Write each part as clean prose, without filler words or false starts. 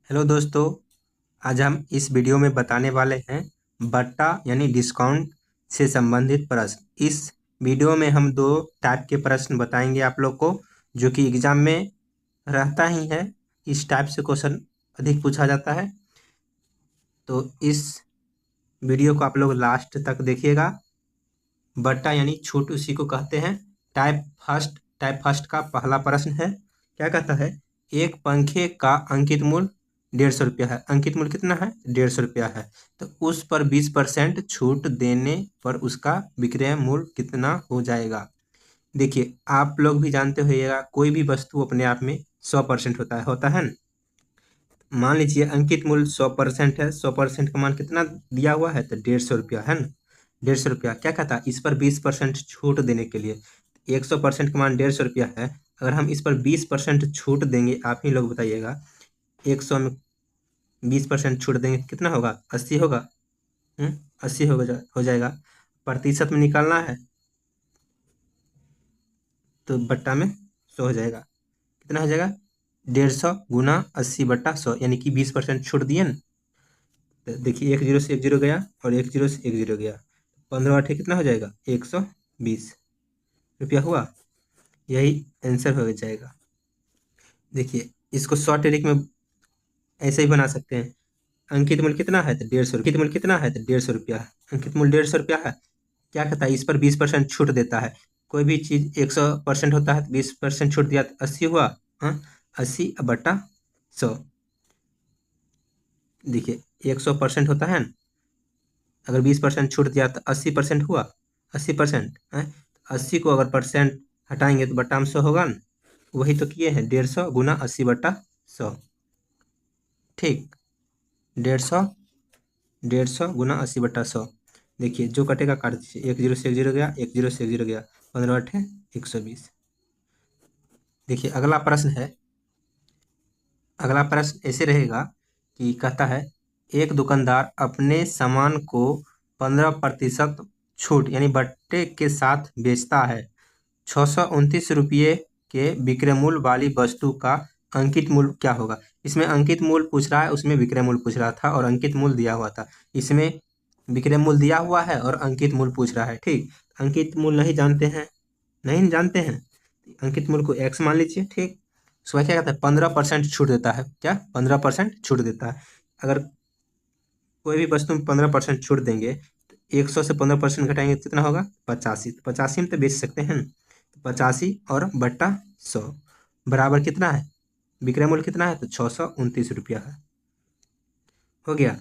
Hello दोस्तों, आज हम इस वीडियो में बताने वाले हैं बट्टा यानी डिस्काउंट से संबंधित प्रश्न। इस वीडियो में हम दो टाइप के प्रश्न बताएंगे आप लोग को, जो कि एग्जाम में रहता ही है। इस टाइप से क्वेश्चन अधिक पूछा जाता है, तो इस वीडियो को आप लोग लास्ट तक देखिएगा। बट्टा यानी छूट उसी को कहते हैं। टाइप फर्स्ट का पहला प्रश्न है, क्या कहता है? एक पंखे का अंकित मूल्य 150 रुपया है। अंकित मूल्य कितना है? 150 रुपया है। तो उस पर 20% छूट देने पर उसका विक्रय मूल्य कितना हो जाएगा? देखिए, आप लोग भी जानते होइएगा, कोई भी वस्तु अपने आप में 100% होता है न? मान लीजिए अंकित मूल्य 100% है। 100% का मान कितना दिया हुआ है? तो 150 रुपया है न। 150 रुपया क्या कहता है? इस पर 20% छूट देने के लिए 100% का मान 150 रुपया है। अगर हम इस पर 20% छूट देंगे, आप ही लोग बताइएगा, 100 में 20% छूट देंगे कितना होगा? 80 होगा। 80 हो जाएगा। प्रतिशत में निकालना है तो बट्टा में 100 हो जाएगा। कितना हो जाएगा? 150 गुना 80/100, यानी कि 20% छूट दिए न। तो देखिए, 1 जीरो से 1 जीरो गया और 1 जीरो से 1 जीरो गया। 15 अठे कितना हो जाएगा? 120 रुपया हुआ। यही आंसर हो जाएगा। देखिए, इसको शॉर्ट ट्रिक में ऐसे ही बना सकते हैं। अंकित मूल्य कितना है? तो 150 रुपया। अंकित मूल्य कितना है? तो 150 रुपया है। अंकित मूल्य 150 रुपया है। क्या कहता है? इस पर 20% छूट देता है। कोई भी चीज 100% होता है तो 20% छूट दिया तो 80 हुआ। हाँ, 80/100। देखिए, 100% होता है न, अगर 20% छूट दिया तो 80% हुआ। 80% है। 80 को अगर परसेंट हटाएंगे तो बट्टा में 100 होगा न। वही तो किए हैं, 150 गुना 80/100। ठीक, 150 गुना 80/100। देखिए, जो कटेगा काट दीजिए। 1 जीरो से 1 जीरो गया, 1 जीरो से 1 जीरो गया। 15 अठे 120। देखिए, अगला प्रश्न ऐसे रहेगा कि कहता है, एक दुकानदार अपने सामान को 15% छूट यानी बट्टे के साथ बेचता है। 629 रुपये के विक्रय मूल्य वाली वस्तु का अंकित मूल्य क्या होगा? इसमें अंकित मूल्य पूछ रहा है, उसमें विक्रय मूल्य पूछ रहा था और अंकित मूल्य दिया हुआ था। इसमें विक्रय मूल्य दिया हुआ है और अंकित मूल्य पूछ रहा है। ठीक, अंकित मूल्य नहीं जानते हैं? नहीं जानते हैं? अंकित मूल्य को x मान लीजिए। ठीक, उसका क्या कहता है? 15% छूट देता है। क्या? 15% छूट देता है। अगर कोई भी वस्तु में 15% छूट देंगे तो 100 से 15% घटाएंगे तो कितना होगा? 85। 85 में तो बेच सकते हैं न। तो 85 और बट्टा 100 बराबर कितना है? विक्रय मूल्य कितना है? तो 629 रुपया है। हो गया।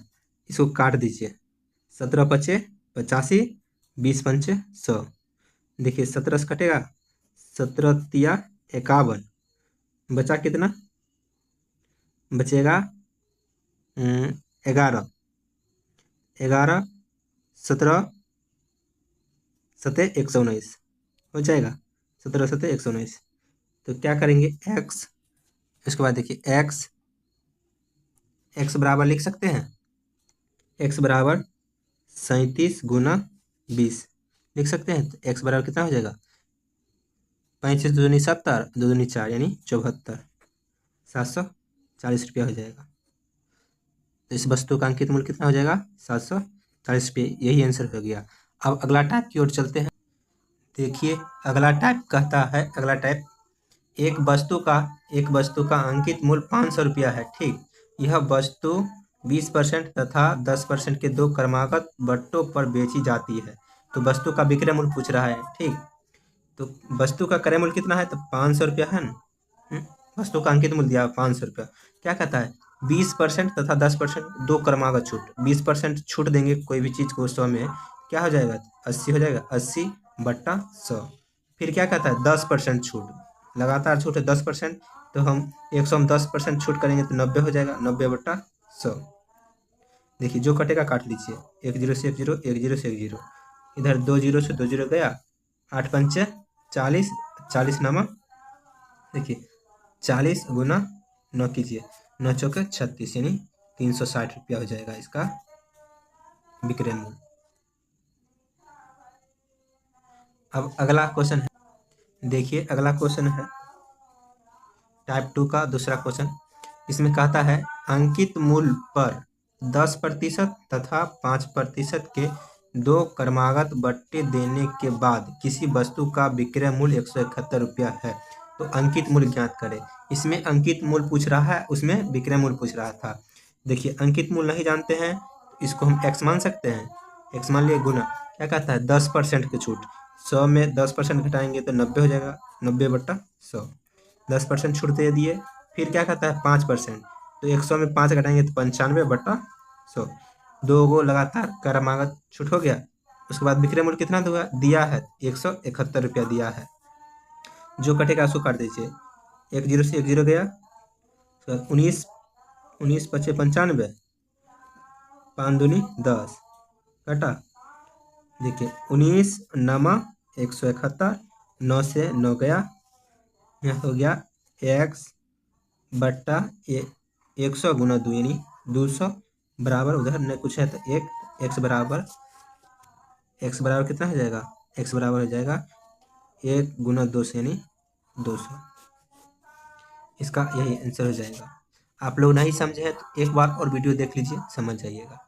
इसको काट दीजिए। 17 पचे 85, 20 पंचे 100। देखिए, 17 से कटेगा, 17 तिया 51, बचा कितना? बचेगा 11। 11 17 सतह 119 हो जाएगा। 17 सतह 119। तो क्या करेंगे? एक्स, इसके बाद देखिए एक्स बराबर लिख सकते हैं। एक्स बराबर 37 गुना 20 लिख सकते हैं। तो एक्स बराबर कितना हो जाएगा? 35 दूनी 70, दूनी 4 यानी 74। 740 रुपया हो जाएगा। तो इस वस्तु का अंकित मूल्य कितना हो जाएगा? 740 रुपये। यही आंसर हो गया। अब अगला टाइप की ओर चलते हैं। देखिए, अगला टाइप कहता है, अगला टाइप, एक वस्तु का अंकित मूल्य 500 रुपया है। ठीक, यह वस्तु 20% तथा 10% के दो क्रमागत बट्टों पर बेची जाती है। तो वस्तु का विक्रय मूल्य पूछ रहा है। ठीक, तो वस्तु का क्रय मूल्य कितना है? तो 500 रुपया है न। वस्तु का अंकित मूल्य दिया 500 रुपया। क्या कहता है? 20% तथा 10% दो क्रमागत छूट। 20% छूट देंगे कोई भी चीज को 100 में, क्या हो जाएगा? 80 हो जाएगा। 80/100। फिर क्या कहता है? 10% छूट, लगातार छूट है 10%। तो हम 100 में 10% छूट करेंगे तो 90 हो जाएगा। 90/100। देखिए, जो कटेगा काट लीजिए। 1 जीरो से 1 जीरो, 1 जीरो से 1 जीरो, इधर 2 जीरो से 2 जीरो गया। 8 पंचे 40, 40 नामा, देखिए 40 गुना 9 कीजिए, 9 चौके 36 यानी 360 रुपया हो जाएगा इसका विक्रय मूल्य। अब अगला क्वेश्चन है। देखिए, अगला क्वेश्चन है टाइप 2 का दूसरा क्वेश्चन। इसमें कहता है अंकित मूल्य पर 10% तथा 5% के दो क्रमागत बट्टे देने के बाद किसी वस्तु का विक्रय मूल्य 171 रुपया है, तो अंकित मूल्य ज्ञात करें। इसमें अंकित मूल्य पूछ रहा है, उसमें विक्रय मूल्य पूछ रहा था। देखिए अंकित मूल्य नहीं जानते हैं, इसको हम x मान सकते हैं। x मान लिए गुना, क्या कहता है 10% की छूट, 100 में 10% घटाएंगे तो 90 हो जाएगा, 90/100, 10% छूट दे दिए। फिर क्या कहता है 5%, तो 100 में 5 घटाएंगे तो 95/100, दो गो लगातार क्रमागत छूट हो गया। उसके बाद विक्रय मूल्य कितना दिया है 171 रुपया दिया है। जो कटेगा उसको काट दीजिए, 1 0 से 1 0 गया, 19 19 5 95, 5 दूनी 10 कटा। देखिए 19 नमा 171, 9 से 9 गया, यहाँ हो गया x/100 गुना 2 यानी 200 बराबर, उधर नहीं कुछ है तो x बराबर कितना हो जाएगा, x बराबर हो जाएगा 1 गुना 200 यानी 200। इसका यही आंसर हो जाएगा। आप लोग नहीं समझे हैं तो एक बार और वीडियो देख लीजिए, समझ जाइएगा।